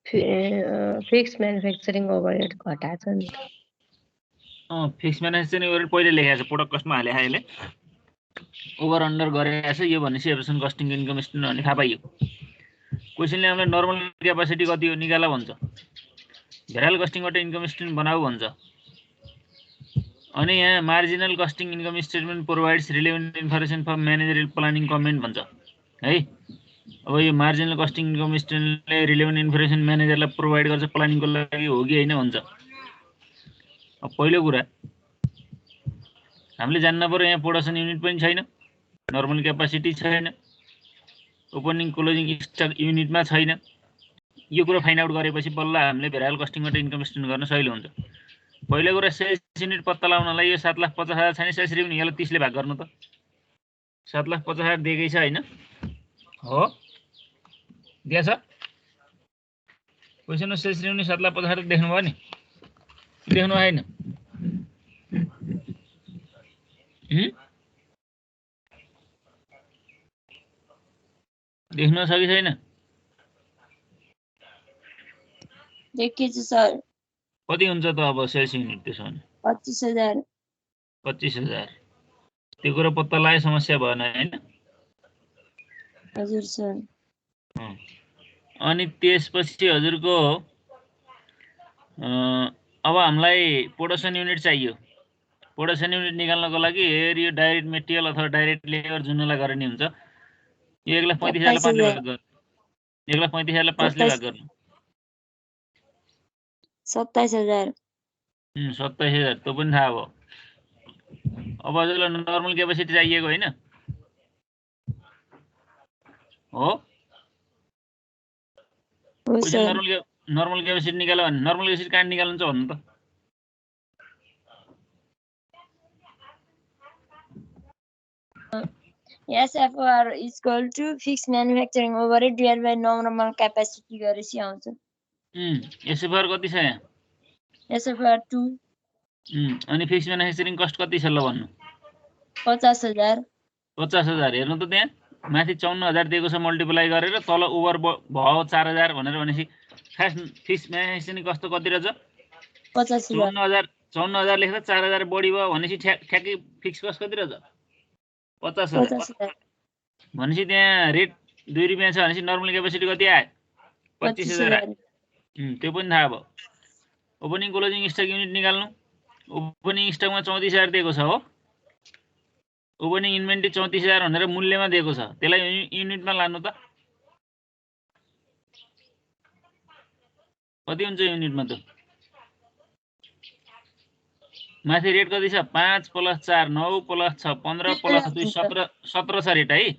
Fix manufacturing overhead घटाएको छ नि त। फिक्स म्यानुफ्याक्चरिङ ओभरहेड पहिले लेखेको छ, प्रोडक्ट कस्टमा हाले अहिले ओभर अन्डर गरेको छ। यो भनेपछि एभरेसन कस्टिङ इन्कम स्टेटमेन्ट भन्ने थाहा पाइयो। क्वेसनले हामीलाई नर्मल क्यापासिटी कति हो निकाल भन्छ, भेरिएबल कस्टिङबाट इन्कम स्टेटमेन्ट बनाऊ भन्छ। अनि यहाँ marginal costing income statement provides relevant information for managerial planning comment भन्छ है। अब यो मार्जिनल कस्टिङ इन्कम स्टेटमेन्टले रिलेभेन्ट इन्फर्मेसन म्यानेजरलाई प्रोभाइड गर्छ प्लानिङको लागि हो कि होइन भन्छ। अब पहिलो कुरा हामीले जान्न पर्यो, यहाँ प्रोडक्सन युनिट पनि छैन, नर्मल क्यापासिटी छैन, ओपनिङ क्लोजिङ स्टक युनिटमा छैन। यो कुरा फाइन्ड आउट गरेपछि बल्ल हामीले भेरिएबल कस्टिङबाट इन्कम स्टेटमेन्ट गर्न सजिलो हुन्छ। पहिलो कुरा सेल्स युनिट पत्ता लगाउनलाई यो 7,50,000 छैन, सेल्स रेभेन्यू यसलाई 30 ले भाग गर्नु त। 7,50,000 दिएकै छ हैन हो, दिया छ क्वेसनमा सेल्स रेभेन्यू 7,50,000 देख्नु भयो नि, देख्नु भएन? देख्न सक्यो छैन? देखेछु सर। कति हुन्छ त अब सेल्स युनिट त्यसो भने? 25,000। 25,000 त्यो कुरा पत्ता लगाए समस्या भएन हैन? हजुर सर। अनि त्यसपछि हजुरको अब हामीलाई प्रोडक्सन युनिट चाहियो। प्रोडक्सन युनिट निकाल्नको लागि हेर यो डाइरेक्ट मेटेरियल अथवा डाइरेक्ट लेबर जुनलाई गर्ने हुन्छ, यो 1,35,000 ले 5 ले भाग गर्नु। 1,35,000 ले 5 ले भाग गर्नु। 27,000। 27,000 त्यो पनि थाहा भयो। अब हजुरलाई नर्मल क्यापासिटी चाहिएको हैन हो? नर्मल क्यापासिटी निकाल्यो भने नर्मल क्यापासिटी कहाँ निकाल्नुहुन्छ भन्नु त? SFR is equal to fixed manufacturing overhead divided by normal capacity गरेपछि आउँछ। SFR कति छ यहाँ? SFR 2। अनि फिक्स म्यानुफ्याक्चरिङ कस्ट कति छ ल भन्नु? 50,000। 50,000 हेर्नु त, त्यहाँ माथि 54,000 दिएको छ मल्टिप्लाई गरेर, तल ओभर भयो 4,000 भनेर भनेपछि खास फिक्स म्यानुफ्याक्चरिङ कस्ट कति रहेछ? 50,000। 54,000 लेख्दा 4,000 बढी भयो भनेपछि ठ्याक्कै फिक्स कस्ट कति रहेछ? 50,000। भनेपछि त्यहाँ रेट 2 रुपैयाँ छ भनेपछि नर्मल क्यापासिटी कति आयो? 25,000 आयो। त्यो पनि थाहा भयो। ओपनिङ क्लोजिङ स्टक युनिट निकाल्नु। ओपनिङ स्टकमा 34,000 दिएको छ हो। ओपनिङ इन्भेन्ट्री 34,000 भनेर मूल्यमा दिएको छ, त्यसलाई युनिटमा लानु त। कति हुन्छ युनिटमा त? माथि रेट कति छ? 5 + 4 9 + 6 15 + 2 17 छ रेट है।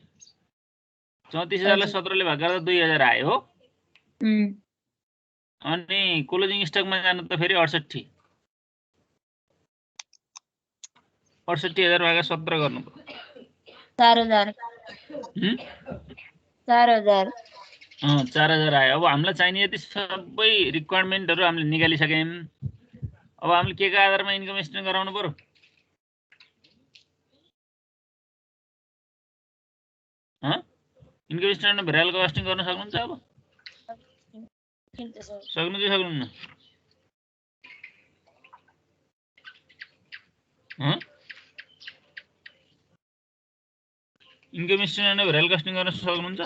34,000 लाई 17 ले भाग गर्दा 2,000 आयो हो। अनि क्लोजिङ स्टकमा जानु त फेरि 68। 68,000 भागा 17 गर्नु पर्यो। 4,000। 4,000। 4,000 आयो। अब हामीलाई चाहिने यति सबै रिक्वायरमेन्टहरु हामीले निकालिसक्यौं। अब हामीले के को आधारमा इन्कम स्टेटमेन्ट गराउनु पर्यो? इन्कम स्टेटमेन्ट भेरिएबल कस्टिङ गर्न सक्नुहुन्छ अब? सक्नु कि सक्नुहुन्न? इन्कम स्टेटमेन्ट भेरिएबल कस्टिङ गर्न सक्नुहुन्छ?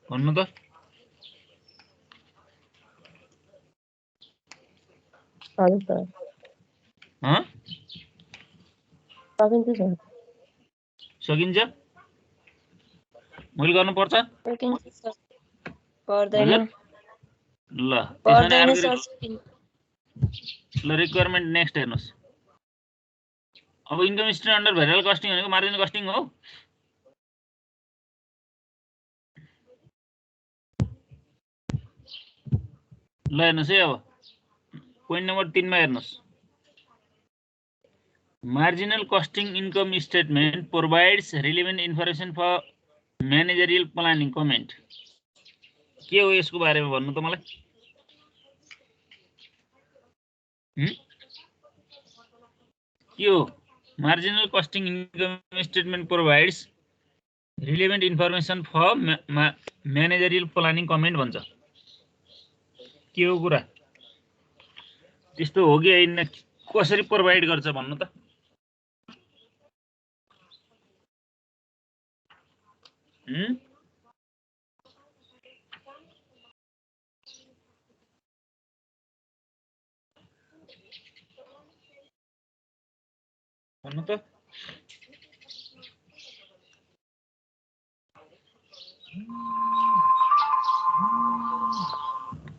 भन्नु त। सकिन्छ? मैले गर्नु पर्छ? पर्दैन। ल रिक्वायरमेन्ट नेक्स्ट हेर्नुस्। अब income statement under variable costing भनेको मार्जिनल कस्टिङ हो। ल हेर्नुस् है, अब पोइन्ट नम्बर 3 मा हेर्नुस्। Marginal costing income statement provides relevant information for managerial planning comment. के हो यसको बारेमा भन्नु त मलाई? के हो? Marginal costing income statement provides relevant information for managerial planning comment भन्छ। के हो कुरा? त्यस्तो हो कि होइन, कसरी प्रोभाइड गर्छ भन्नु त? भन्नु त।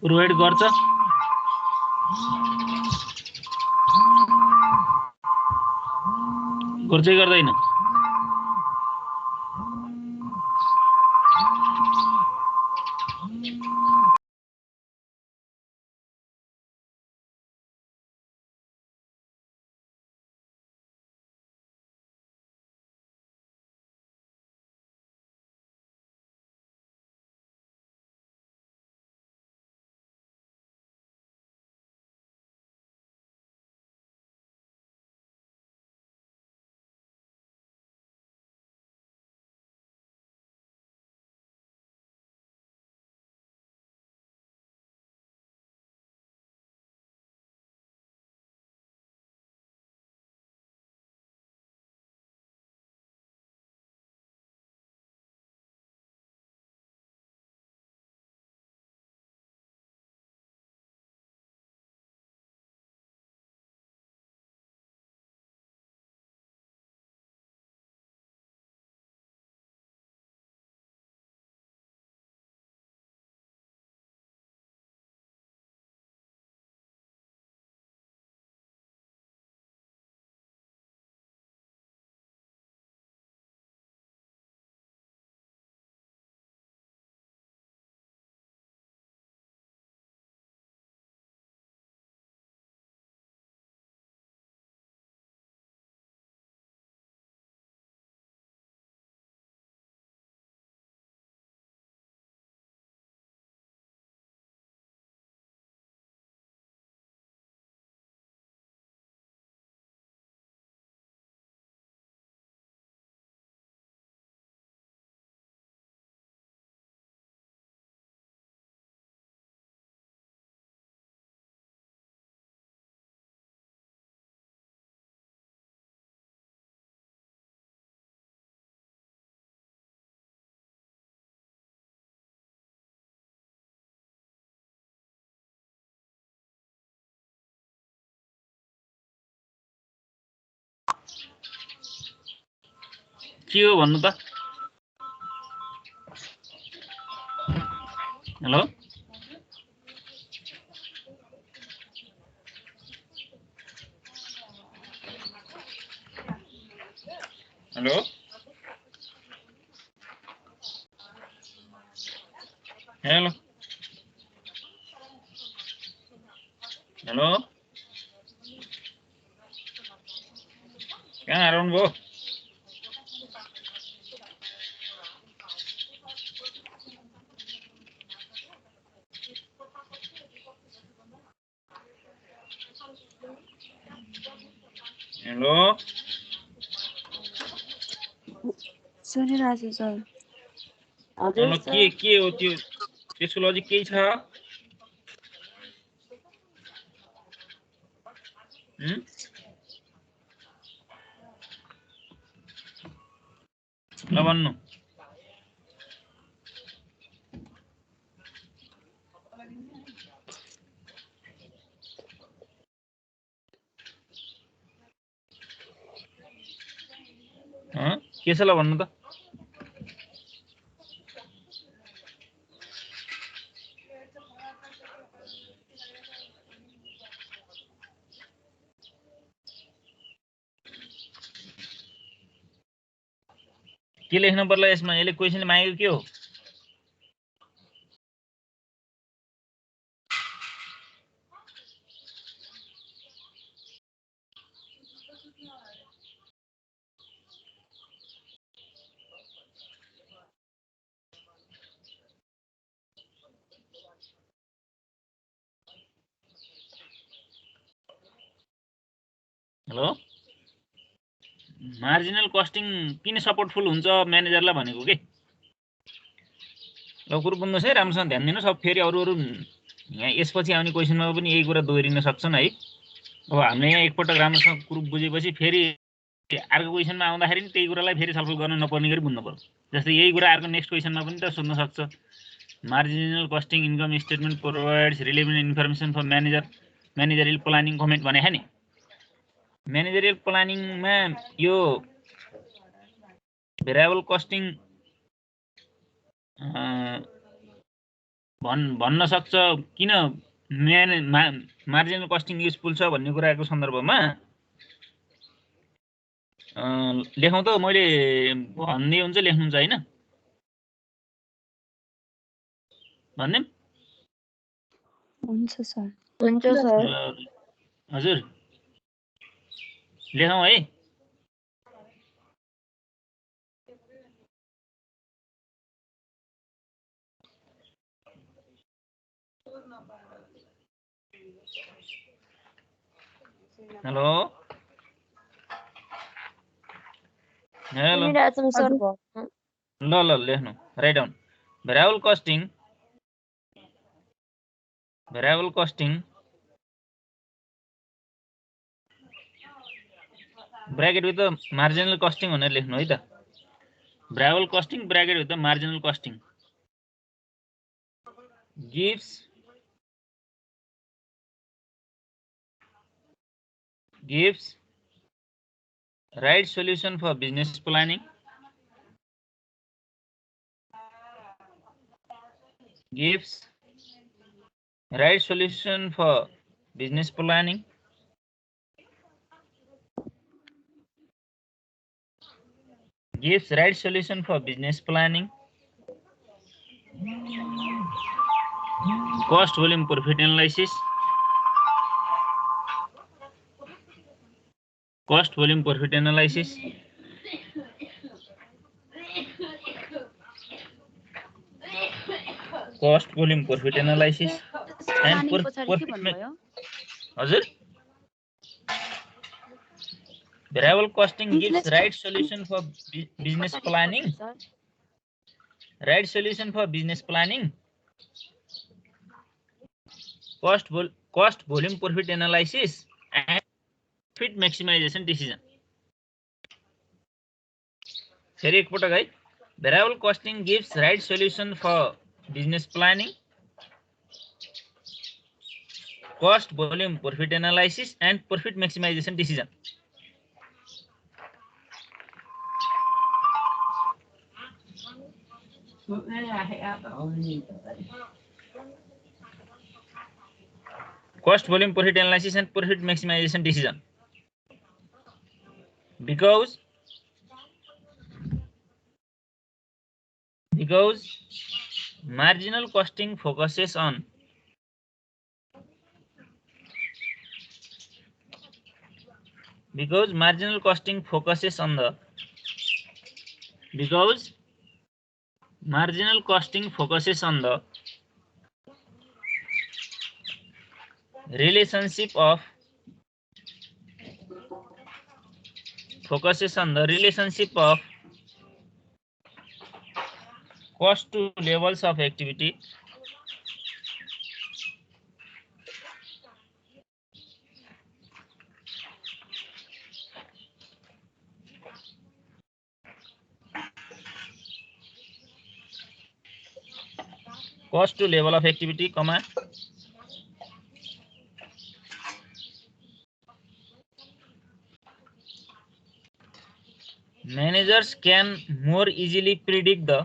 प्रोभाइड गर्छ गर्दै गर्दैन? के हो भन्नु त? हेलो, हेलो, हेलो, हेलो, कहाँ हराउनु भयो? Hello, सुनिरहेछु sir. हेलो, के हो त्यो? त्यसको लजिक केही छ? ल भन्नु। के छ ल भन्नु त? के लेख्नु पर्ला यसमा? यसले क्वेसन मागेको के हो? हेलो, मार्जिनल कस्टिङ किन सपोर्टफुल हुन्छ म्यानेजरलाई भनेको के ल कुरो बुझ्नुहोस् है राम्रोसँग ध्यान दिनुहोस् अब फेरि अरू यहाँ यसपछि आउने क्वेसनमा पनि यही कुरा दोहोरिन सक्छन् है अब हामीले यहाँ एकपटक राम्रोसँग कुरो बुझेपछि फेरि अर्को क्वेसनमा आउँदाखेरि नि त्यही कुरालाई फेरि छलफल गर्न नपर्ने गरी बुझ्नु पर्छ जस्तै यही कुरा अर्को नेक्स्ट क्वेसनमा पनि त सोध्न सक्छ marginal costing income statement provides relevant information for managerial planning comment भनेको नि म्यानेजरियल प्लानिङमा यो भेरिएबल कस्टिङ भन्न सक्छ किन मार्जिनल कस्टिङ युजफुल छ भन्ने कुराको सन्दर्भमा लेखौँ त मैले भन्ने हुन्छ लेख्नुहुन्छ हैन भन्ने हुन्छ सर हुन्छ सर हजुर लेखौँ है हेलो हेलो ल लेख्नु write down variable costing bracket with the marginal costing भनेर लेख्नु है त variable costing bracket with the marginal costing gives right solution for business planning gives right solution for business planning gives right solution for business planning cost volume profit analysis cost volume profit analysis cost volume profit analysis and हजुर variable costing gives right solution for business planning cost volume profit analysis and profit maximization decision फेरि एकपटक है variable costing gives right solution for business planning cost volume profit analysis and profit maximization decision cost volume profit analysis and profit maximization decision because marginal costing focuses on the relationship of cost to levels of activity comma managers can more easily predict the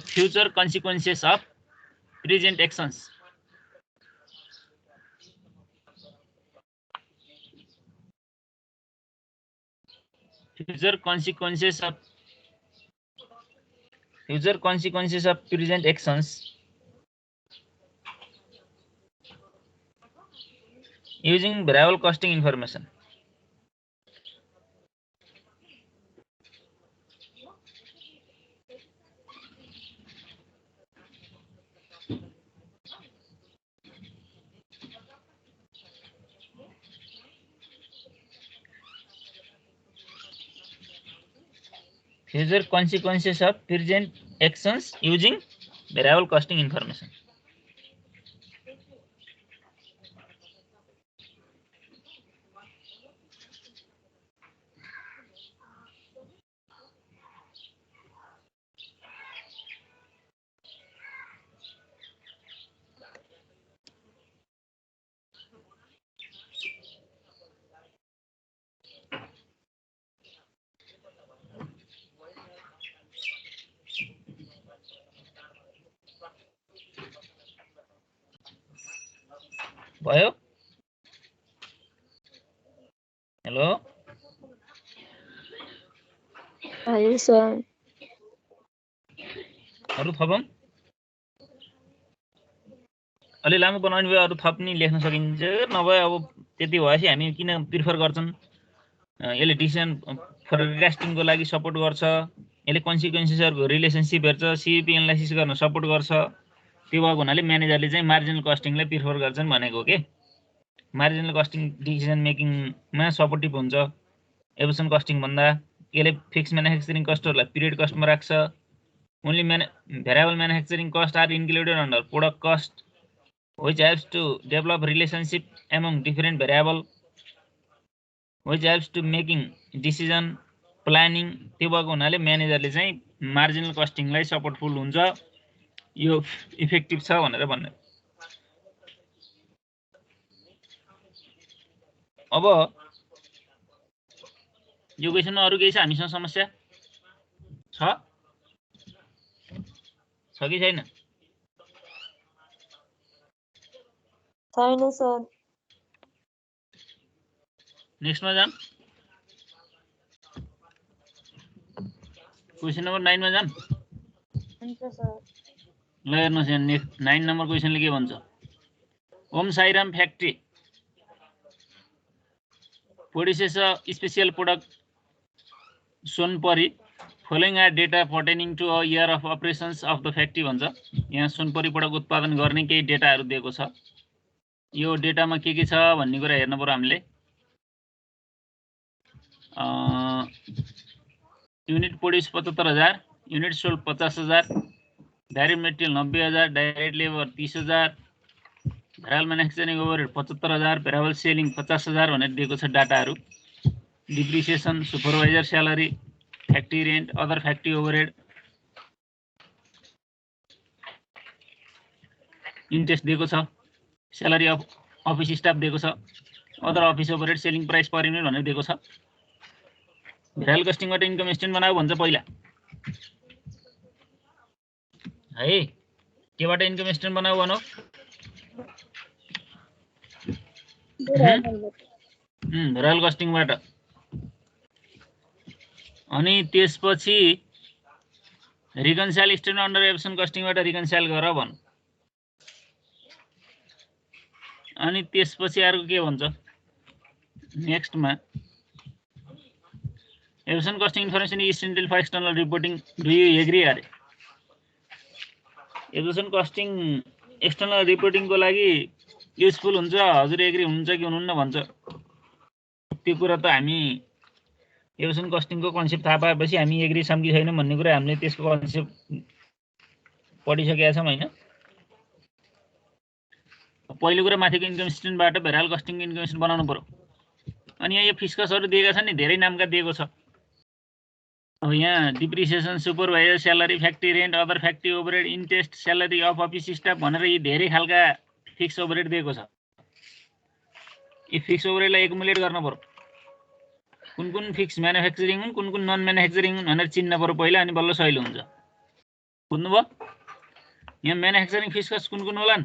future consequences of present actions. future consequences of present actions using variable costing information. Future consequences of present actions using variable costing information. भयो? Hello हजुर sir अरु थपौं? अलि लामो बनाउने भए अरु थप नि लेख्न सकिन्छ, नभए अब त्यति भएपछि हामी किन प्रिफर गर्छन्, यसले डिसिजन फोरकास्टिङको लागि सपोर्ट गर्छ, यसले कन्सिक्वेन्सेसहरुको रिलेसनशिप हेर्छ, सीवीपी एनालाइसिस गर्न सपोर्ट गर्छ, त्यो भएको हुनाले म्यानेजरले चाहिँ मार्जिनल कस्टिङलाई प्रिफर गर्छन् भनेको हो के। मार्जिनल कस्टिङ डिसिजन मेकिङमा सपोर्टिभ हुन्छ एभल्युसन कस्टिङ भन्दा। यसले फिक्स म्यानुफ्याक्चरिङ कस्टहरुलाई पिरियड कस्टमा राख्छ। Only variable manufacturing cost are included under product cost which helps to develop relationship among different variable, which helps to making decision planning। त्यो भएको हुनाले म्यानेजरले चाहिँ मार्जिनल कस्टिङलाई सपोर्टफुल हुन्छ, यो इफेक्टिभ छ भनेर भन्ने। अब यो क्वेशनमा अरु केही छ हामीसँग समस्या छ कि छैन? छैन सर। नेक्स्टमा जाम। क्वेशन नम्बर 9 मा जाम। हुन्छ सर। ल हेर्नुस् यहाँ 9 नम्बर क्वेशनले के भन्छ। Om Sairam factory produces a special product Sonpuri following a data pertaining to a year of operations of the factory भन्छ। यहाँ सोनपरी प्रोडक्ट उत्पादन गर्ने केही डेटाहरु दिएको छ। यो डेटामा के छ भन्ने कुरा हेर्नु पर्यो हामीले। Unit produce 75000, unit sold 50000, direct material 90000, direct labour 30000, variable manufacturing overhead 75000, variable selling 50000 भनेर दिएको छ डाटाहरु। Depreciation, supervisor salary, factory rent, other factory overhead, interest दिएको छ, स्यालेरी अफ अफिस स्टाफ दिएको छ, other office overhead, selling price per unit भनेर दिएको छ। भेरिएबल कस्टिङबाट इन्कम स्टेटमेन्ट बनाऊ भन्छ पहिला है। केबाट इन्कम स्टेटमेन्ट बनाऊ भनौ? भेरिएबल कस्टिङबाट। अनि त्यसपछि रिकन्साइल स्टेटमेन्ट अन्डर एब्सन कस्टिङबाट रिकन्साइल गर भन। अनि त्यसपछि अर्को के भन्छ नेक्स्टमा, absorption costing information is essential for external reporting, do you agree अरे? एब्सन कस्टिङ एक्सटर्नल रिपोर्टिङको लागि युजफुल हुन्छ, हजुर एग्री हुनुहुन्छ कि हुनुहुन्न भन्छ। त्यो कुरा त हामी एब्सन कस्टिङको कन्सेप्ट थाहा पाएपछि हामी एग्री छौं कि छैनौं भन्ने कुरा हामीले त्यसको कन्सेप्ट पढिसकेका छौं हैन। पहिलो कुरा माथिको इन्कम स्टेटमेन्टबाट भेरिएबल कस्टिङ इन्कम स्टेटमेन्ट बनाउनु पर्यो। अनि यहाँ यो फिक्सकसहरु दिएका छन् नि, धेरै नामका दिएको छ। अब यहाँ depreciation, supervisor salary, factory rent, other factory overhead, interest, salary of office staff भनेर यी धेरै खालका फिक्स ओभरहेड दिएको छ। यी फिक्स ओभरहेडलाई एकुमुलेट गर्न पर्यो। कुन कुन फिक्स म्यानुफ्याक्चरिङ हुन्, कुन कुन नन म्यानुफ्याक्चरिङ हुन् भनेर चिन्न पर्यो पहिला, अनि बल्ल सहिलो हुन्छ। बुझ्नुभयो? यहाँ म्यानुफ्याक्चरिङ फिक्स कुन कुन होलान्?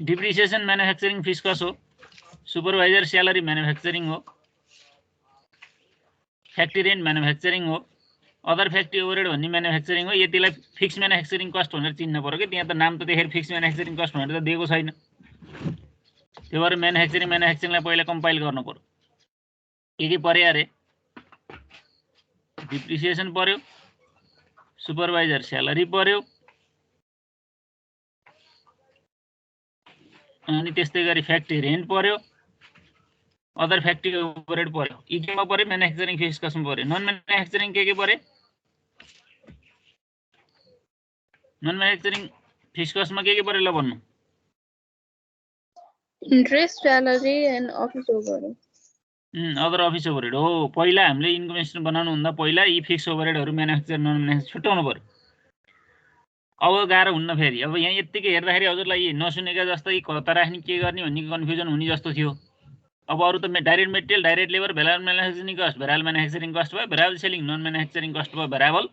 डिप्रिसिएसन म्यानुफ्याक्चरिङ फिक्स हो। सुपरभाइजर स्यालेरी म्यानुफ्याक्चरिङ हो, फ्याक्ट्री रेन्ट म्यानुफ्याक्चरिङ हो, अदर फ्याक्ट्री ओभरहेड भन्ने म्यानुफ्याक्चरिङ हो। यतिलाई फिक्स म्यानुफ्याक्चरिङ कस्ट भनेर चिन्न पर्यो कि त्यहाँ त नाम त देखेर फिक्स म्यानुफ्याक्चरिङ कस्ट भनेर त दिएको छैन। त्यो भएर म्यानुफ्याक्चरिङलाई पहिला कम्पाइल गर्नु पर्यो। के पर्यो अरे डिप्रिसिएसन पर्यो, सुपरभाइजर स्यालेरी पर्यो, अनि त्यस्तै गरी फ्याक्ट्री रेन्ट पर्यो, अदर फ्याक्ट्री ओभरहेड पर्यो। यी केमा पर्यो? म्यानुफ्याक्चरिङ फिक्स कस्टमा पर्यो। नन म्यानुफ्याक्चरिङ के पर्यो? नन म्यानुफ्याक्चरिङ फिक्स कस्टमा के पर्यो ल भन्नु? Interest, salary and office overhead. Other office overhead हो। पहिला हामीले इन्कम स्टेटमेन्ट बनाउनुभन्दा पहिला यी फिक्स ओभरहेडहरू म्यानुफ्याक्चर नन म्यानुफ्याक्चर छुट्याउनु पर्यो। अब गाह्रो हुन्न फेरि। अब यहाँ यत्तिकै हेर्दाखेरि हजुरलाई नसुनेका जस्तै कता राख्ने के गर्ने भन्ने कन्फ्युजन हुने जस्तो थियो। अब अरू त direct material, direct labour, variable manufacturing cost, variable manufacturing cost भयो, variable selling, non manufacturing cost भयो भेरिएबल।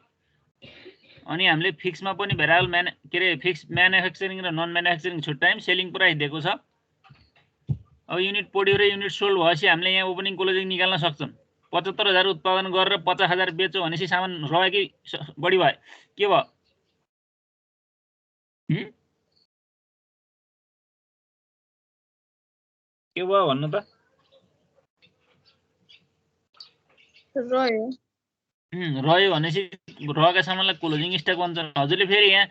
अनि हामीले फिक्समा पनि भेरिएबल फिक्स म्यानुफ्याक्चरिङ र नन म्यानुफ्याक्चरिङ छुट्यायौँ। सेलिङ प्राइस दिएको छ। अब युनिट पोड्यो र युनिट सोल्ड भएपछि हामीले यहाँ ओपनिङ क्लोजिङ निकाल्न सक्छौँ। 75,000 उत्पादन गरेर 50,000 बेच्यो भनेपछि सामान रह्यो कि बढी भयो? के भयो? के भयो भन्नु त? रह्यो भनेपछि रहेका सामानलाई क्लोजिङ स्टक भन्छन्। हजुरले फेरि यहाँ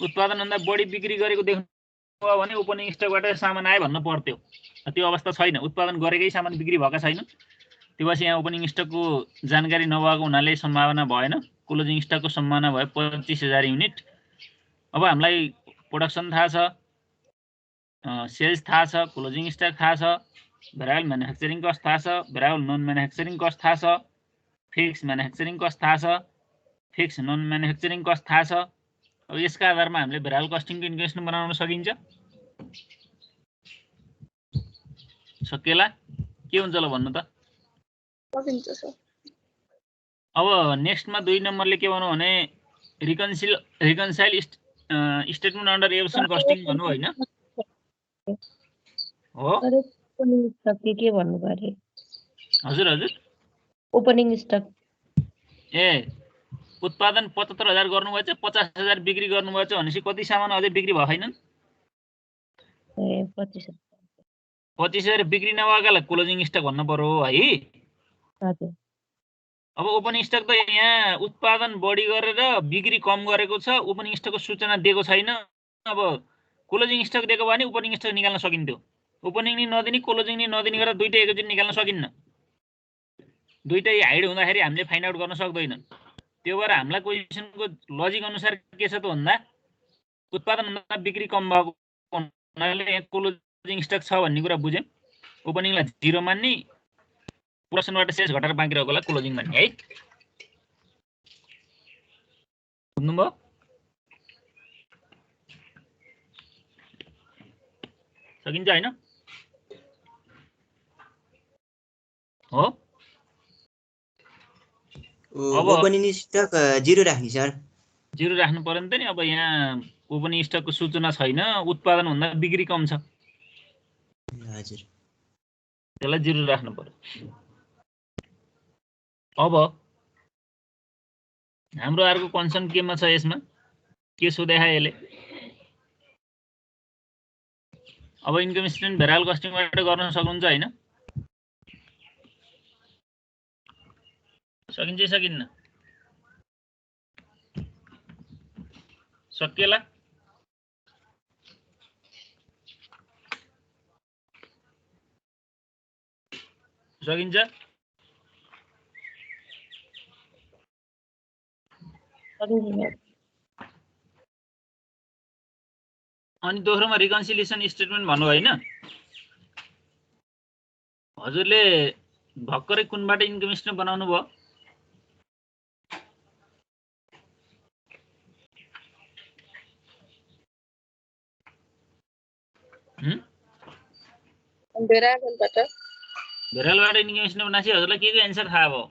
उत्पादनभन्दा बढी बिक्री गरेको देख्नुभयो भने ओपनिङ स्टकबाट सामान आयो भन्न पर्थ्यो। त्यो अवस्था छैन। उत्पादन गरेकै सामान बिक्री भएका छैन। त्यो भएपछि यहाँ ओपनिङ स्टकको जानकारी नभएको हुनाले सम्भावना भएन। क्लोजिङ स्टकको सम्भावना भयो 25,000 युनिट। अब हामीलाई प्रोडक्सन थाहा छ, सेल्स थाहा छ, क्लोजिङ स्टक थाहा छ, भेरिएबल म्यानुफ्याक्चरिङ कस्ट थाहा छ, भेरिएबल नन म्यानुफ्याक्चरिङ कस्ट थाहा छ, फिक्स म्यानुफ्याक्चरिङ कस्ट थाहा छ, फिक्स नन म्यानुफ्याक्चरिङ कस्ट थाहा छ। अब यसका आधारमा हामीले भेरिएबल कस्टिङको इन्कम स्टेटमेन्ट बनाउन सकिन्छ। सकिएला? के हुन्छ ल भन्नु त? सकिन्छ सर। अब नेक्स्टमा 2 नम्बरले के भन्नु भने reconcile statement under absence costing भन्नु होइन? हो ओपनिङ स्टक के भन्नु पर्यो? हजुर हजुर ओपनिङ स्टक ए उत्पादन 75,000 गर्नुभएछ, 50,000 बिक्री गर्नुभएछ भनेपछि कति सामान अझै बिक्री भएको छैनन्? 25,000 बिक्री नभएकालाई क्लोजिङ स्टक भन्नु पर्यो है। हजुर। अब ओपनिङ स्टक त यहाँ उत्पादन बढी गरेर बिक्री कम गरेको छ, ओपनिङ स्टकको सूचना दिएको छैन। अब क्लोजिङ स्टक दिएको भने ओपनिङ स्टक निकाल्न सकिन्थ्यो। ओपनिङ नि नदिने, क्लोजिङ नि नदिने गरेर दुईटै एकैचोटि निकाल्न सकिन्न। दुईटै हाइड हुँदाखेरि हामीले फाइन्ड आउट गर्न सक्दैनन्। त्यो भएर हामीलाई क्वेसनको लजिक अनुसार के छ त भन्दा उत्पादनभन्दा बिक्री कम भएको हुनाले यहाँ क्लोजिङ स्टक छ भन्ने कुरा बुझ्यौँ। ओपनिङलाई 0 मान्ने, प्रोडक्सनबाट सेल्स घटाएर बाँकी रहेकोलाई क्लोजिङ मान्ने है। बुझ्नुभयो? सकिन्छ होइन? हो। ओपनिङ स्टक 0 राख्ने सर। 0 राख्नु पर्यो नि त नि। अब यहाँ ओपनिङ स्टकको सूचना छैन, उत्पादनभन्दा बिक्री कम छ। हजुर। त्यसलाई 0 राख्नु पर्यो। अब हाम्रो अर्को कन्सर्न केमा छ? यसमा के सोधेखा यसले? अब इन्कम स्टेटमेन्ट भेरिएबल कस्टिङबाट गर्न सक्नुहुन्छ होइन? सकिन्छ सकिन्न? सकिएला? सकिन्छ? अनि दोस्रोमा रिकन्सिलिएसन स्टेटमेन्ट भन्नु होइन? हजुरले भर्खरै कुनबाट इन्कम स्टेटमेन्ट बनाउनु भयो? भेरिएबलबाट इन्कम स्टेटमेन्ट बनाएपछि हजुरलाई के एन्सर थाहा भयो?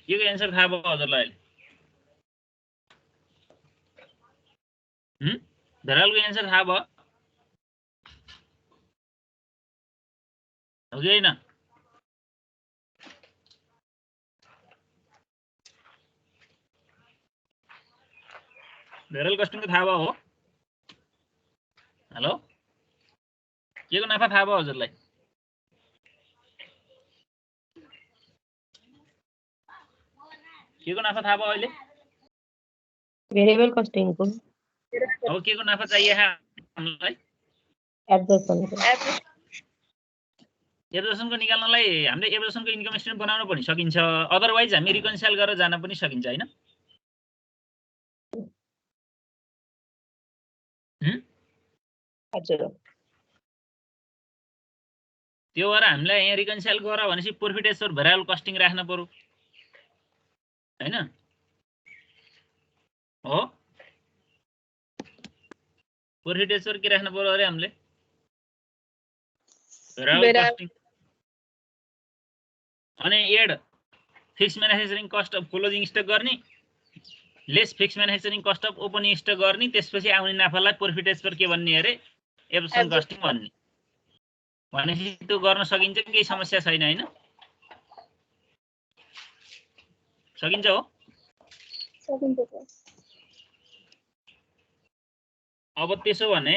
के एन्सर थाहा भयो हजुरलाई? भेरालको एन्सर थाहा भयो हो कि होइन? भेराल कस्टिङको थाहा भयो हो? हेलो, के को नाफा थाहा भयो हजुरलाई? के को नाफा थाहा भयो अहिले? भेरिएबल कस्टिङ को अब के को नाफा चाहिए हामीलाई? एब्जर्प्सनको एब्जर्प्सनको निकाल्नलाई हामीले एब्जर्प्सनको इन्कम स्टेटमेन्ट बनाउन पनि सकिन्छ, अदरवाइज हामी रिकन्साइल गरेर जान पनि सकिन्छ हैन? हजुर त्यो भएर हामीलाई यहाँ रिकन्साइल गर भनेपछि profit as per variable costing राख्न पर्यो हैन? हो, प्रॉफिट एज पर के राख्न पर्यो अरे हामीले? Variable costing. अनि add fixed manufacturing cost of closing stock गर्ने, less fixed manufacturing cost of opening stock गर्ने, त्यसपछि आउने नाफालाई प्रॉफिट एज पर के भन्ने अरे? एब्जर्प्सन कस्टिङ भन्ने। भनेपछि त्यो गर्न सकिन्छ, केही समस्या छैन हैन? सकिन्छ हो? सकिन्छ सर। अब त्यसो भने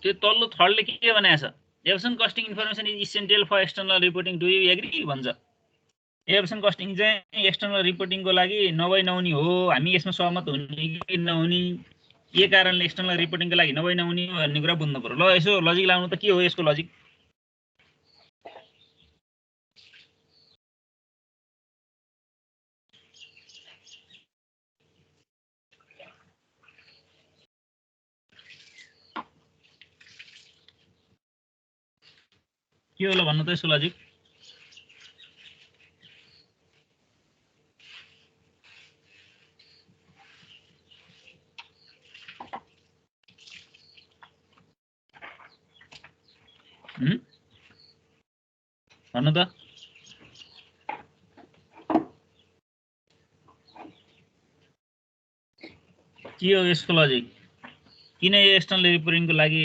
त्यो तल्लो थर्डले के भनेको छ? Absorption costing information is essential for external reporting. Do you agree भन्छ। एब्जर्प्सन कस्टिङ चाहिँ एक्सटर्नल रिपोर्टिङको लागि नभई नहुने हो, हामी यसमा सहमत हुने कि नहुने, के कारणले एक्सटर्नल रिपोर्टिङको लागि नभई नहुने भन्ने कुरा बुझ्नु पर्यो। ल यसो लजिक लाउनु त, के हो यसको लजिक? के होला भन्नु त यसको लजिक? भन्नु त। के हो यसको लजिक? किन यो एक्सटर्नल रिपोर्टिङको लागि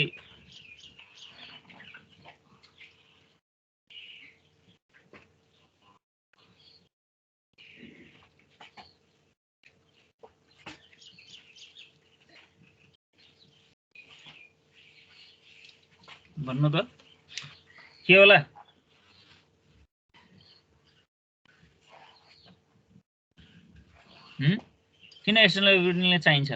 भन्नु त? के होला? किन एक्सटर्नल रिपोर्टिङले चाहिन्छ?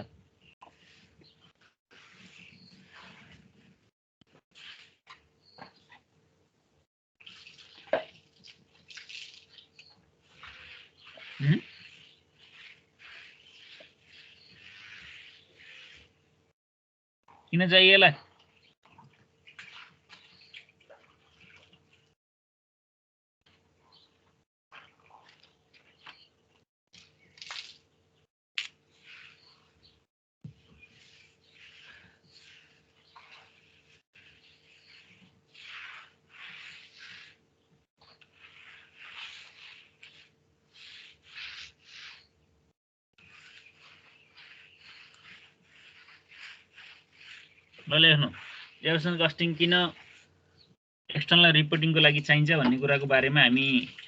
किन चाहियो यसलाई? ल लेख्नु, एब्जर्प्सन कस्टिङ किन एक्सटर्नल रिपोर्टिङको लागि चाहिन्छ भन्ने कुराको बारेमा हामी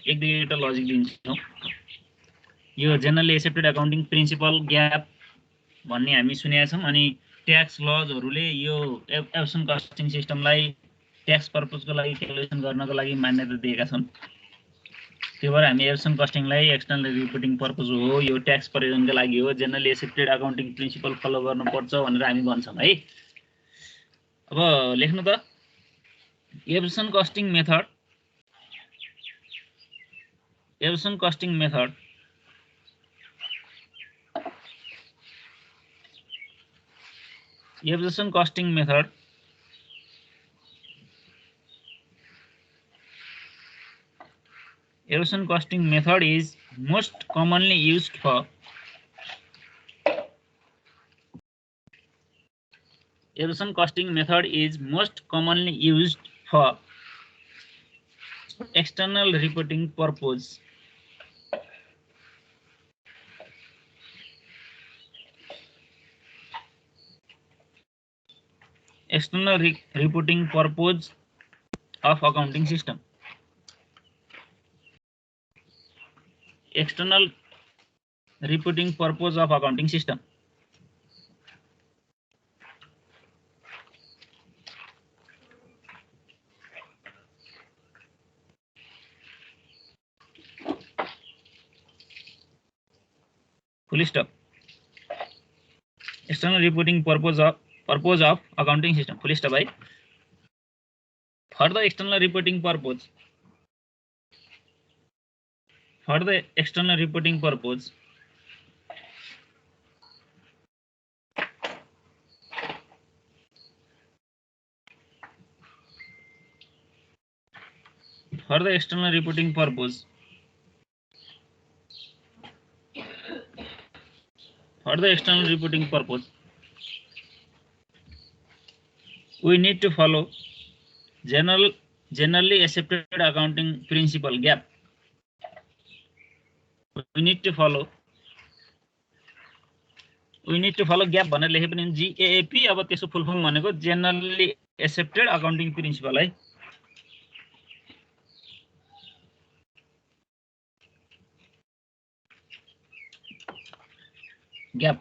एक दुईवटा लजिक दिन्छौँ। यो generally accepted accounting principle GAAP भन्ने हामी सुनेका छौँ। अनि ट्याक्स लजहरूले यो एब्जर्प्सन कस्टिङ सिस्टमलाई ट्याक्स पर्पजको लागि क्यालकुलेसन गर्नको लागि मान्यता दिएका छन्। त्यो भएर हामी एब्जर्प्सन कस्टिङलाई एक्सटर्नल रिपोर्टिङ पर्पज हो, यो ट्याक्स प्रिभेन्सनको लागि हो, generally accepted accounting principle follow गर्नुपर्छ भनेर हामी भन्छौँ है। अब लेख्नु त, absorption costing method, absorption costing method absorption costing method absorption costing method is most commonly used for absorption costing method is most commonly used for external reporting purpose external reporting purpose of accounting system. External reporting purpose of accounting system. Full stop. External reporting purpose of accounting system. Full stop. Right? For the external reporting purpose. For the external reporting purpose. For the external reporting purpose. For the external reporting purpose, we need to follow generally accepted accounting principle GAAP. We need to follow GAAP भनेर लेखे पनि GAAP अब त्यसको full form भनेको generally accepted accounting principle है. GAAP.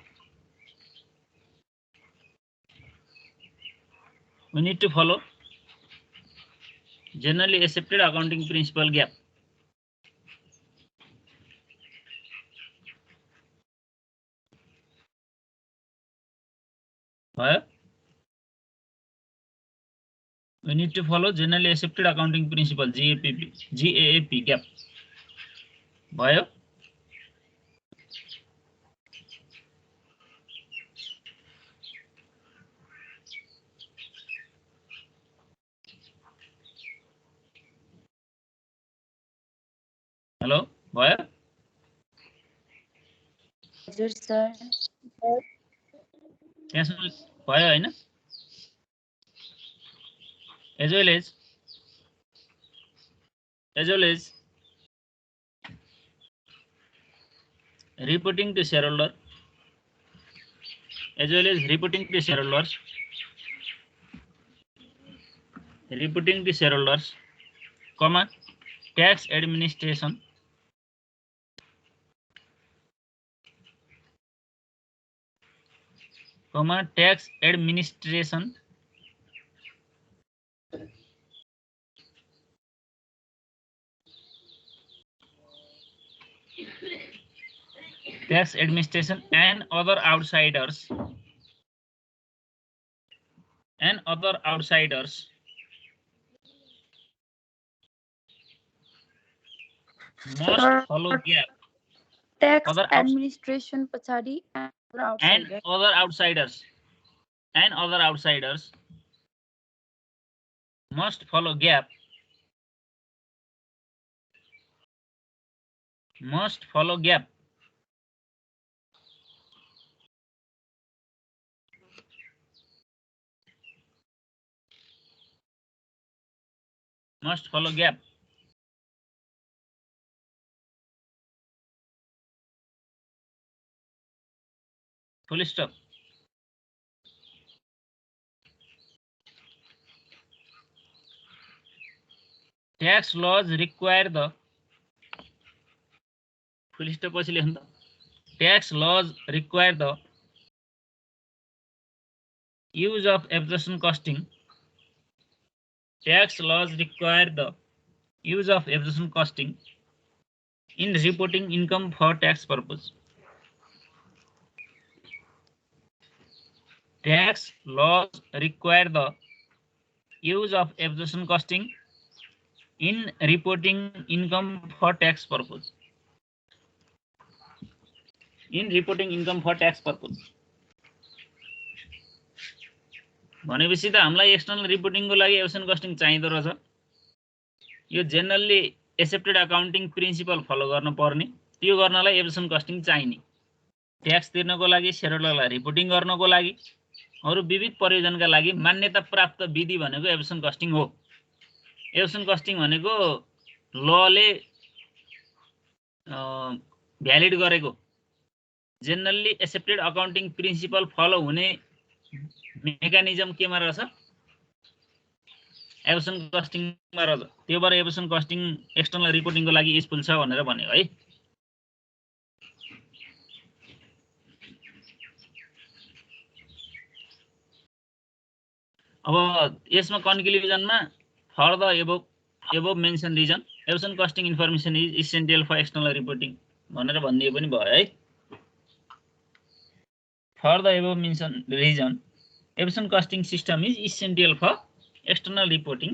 We need to follow generally accepted accounting principle GAAP. We need to follow generally accepted accounting principle GAAP. भयो. Hello भयो. हजुर सर. त्यसमा भयो हैन. As well as reporting to shareholder, comma tax administration, and other outsiders must follow GAAP. Tax Other administration pachadi and other outsiders must follow GAAP. Must follow GAAP. Must follow GAAP. Full stop. Tax laws require the full stop पछि लेख्नु त. Tax laws require the use of absorption costing. Tax laws require the use of absorption costing in reporting income for tax purpose. Tax laws require the use of absorption costing in reporting income for tax purpose. In reporting income for tax purpose. भनेपछि त हामीलाई external रिपोर्टिङको लागि एब्सर्प्सन costing चाहिँदो रहेछ. यो generally accepted accounting principle follow गर्न पर्ने. त्यो गर्नलाई एब्सर्प्सन कस्टिङ चाहिने. ट्याक्स तिर्नको लागि, शेयरहोल्डरलाई रिपोर्टिङ गर्नको लागि, अरु विविध प्रयोजनका लागि मान्यता प्राप्त विधि भनेको एब्सर्प्सन कस्टिङ हो. एब्सर्प्सन कस्टिङ भनेको लले भ्यालिड गरेको generally accepted accounting principle follow हुने मेकानिजम केमा रहेछ? एब्सन कस्टिङमा र त्यो भएर एब्सन कस्टिङ एक्सटर्नल रिपोर्टिङको लागि युजफुल छ भनेर भन्यो है। अब यसमा कन्क्लुजनमा for the above mention reason absorption costing information is essential for external reporting भनेर भनिदिए पनि भयो है। For the above mention reason absorption costing system is essential for external reporting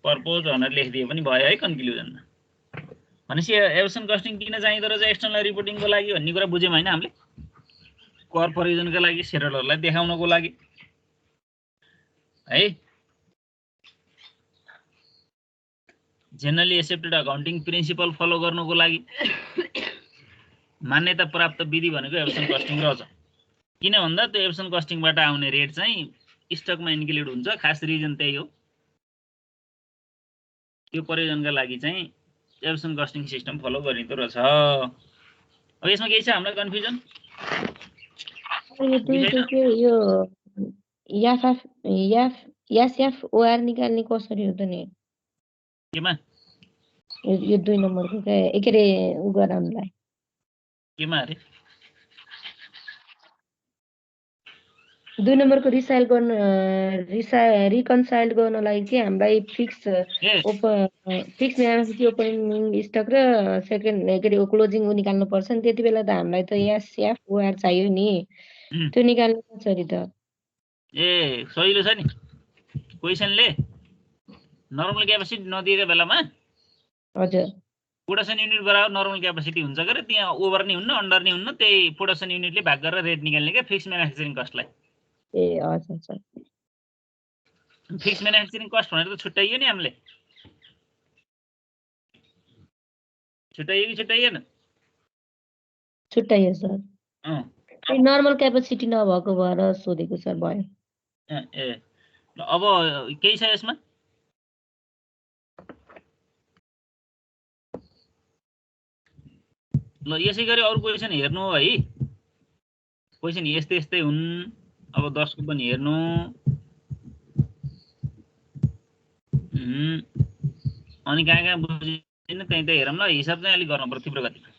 purpose भनेर लेखिदिए पनि भयो है कन्क्लुजनमा। भनेपछि एब्सन कस्टिङ किन चाहिँदो रहेछ एक्सटर्नल रिपोर्टिङको लागि भन्ने कुरा बुझ्यौँ होइन हामीले। कर्पोरेसनका लागि सेयरहोल्डरलाई देखाउनको लागि है। Generally accepted accounting principle follow गर्नको लागि मान्यता प्राप्त विधि भनेको एब्सन कस्टिङ रहेछ। किन भन्दा त्यो एब्सन कस्टिङबाट आउने रेट चाहिँ स्टकमा इन्क्लुड हुन्छ। खास रिजन त्यही हो। त्यो प्रयोजनका लागि चाहिँ एब्सन कस्टिङ सिस्टम फलो गरिँदो रहेछ। अब यसमा केही छ हामीलाई कन्फ्युजन? यो एसएफओआर निकाल्ने कसरी हो त नि? केमा यो 2 नम्बरको के अरे उ गराउनलाई केमा अरे 2 नम्बरको रिकन्साइल गर्नलाई चाहिँ हामीलाई फिक्स म्यानुफेक्चरिङ ओपनिङ स्टक र सेकेन्ड के अरे क्लोजिङ निकाल्नु पर्छ नि। त्यति बेला त हामीलाई त एसएफओआर चाहियो नि। त्यो निकाल्नु कसरी त? ए सजिलो छ नि। क्वेसनले नर्मल क्यापेसिटी नदिएको बेलामा हजुर प्रोडक्सन युनिट बराबर नर्मल क्यापेसिटी हुन्छ के त्यहाँ ओभर नि हुन्न अन्डर नि हुन्न। त्यही प्रोडक्सन युनिटले भाग गरेर रेट निकाल्ने क्या फिक्स म्यानुफेक्चरिङ कस्टलाई। ए हजुर सर। फिक्स म्यानुफेक्चरिङ कस्ट भनेर त छुट्याइयो नि हामीले। छुट्याइयो कि छुट्याइएन? छुट्याइयो सर। नर्मल क्यापेसिटी नभएको भएर सोधेको सर। भयो। ए अब केही छ यसमा? ल यसै गरी अरू क्वेसन हेर्नु है। क्वेसन यस्तै यस्तै हुन्। अब 10 को पनि हेर्नु। अनि कहाँ बुझिन त्यही त हेरौँ ल। हिसाब चाहिँ अलिक गर्नुपर्छ तीव्र गतिमा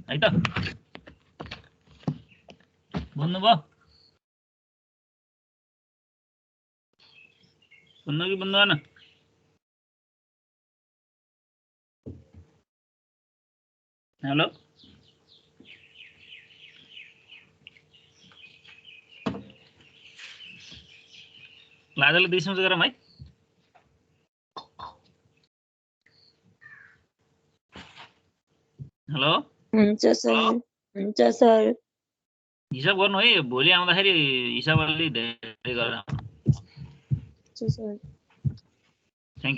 है त। बुझ्नुभयो? बुझ्नु कि बुझ्नु भएन? हेलो लाजले 2 सोच गरौँ है। हेलो हुन्छ सर। हिसाब गर्नु है। भोलि आउँदाखेरि हिसाब अलि धेरै गरेर आउनु। Thank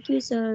you sir.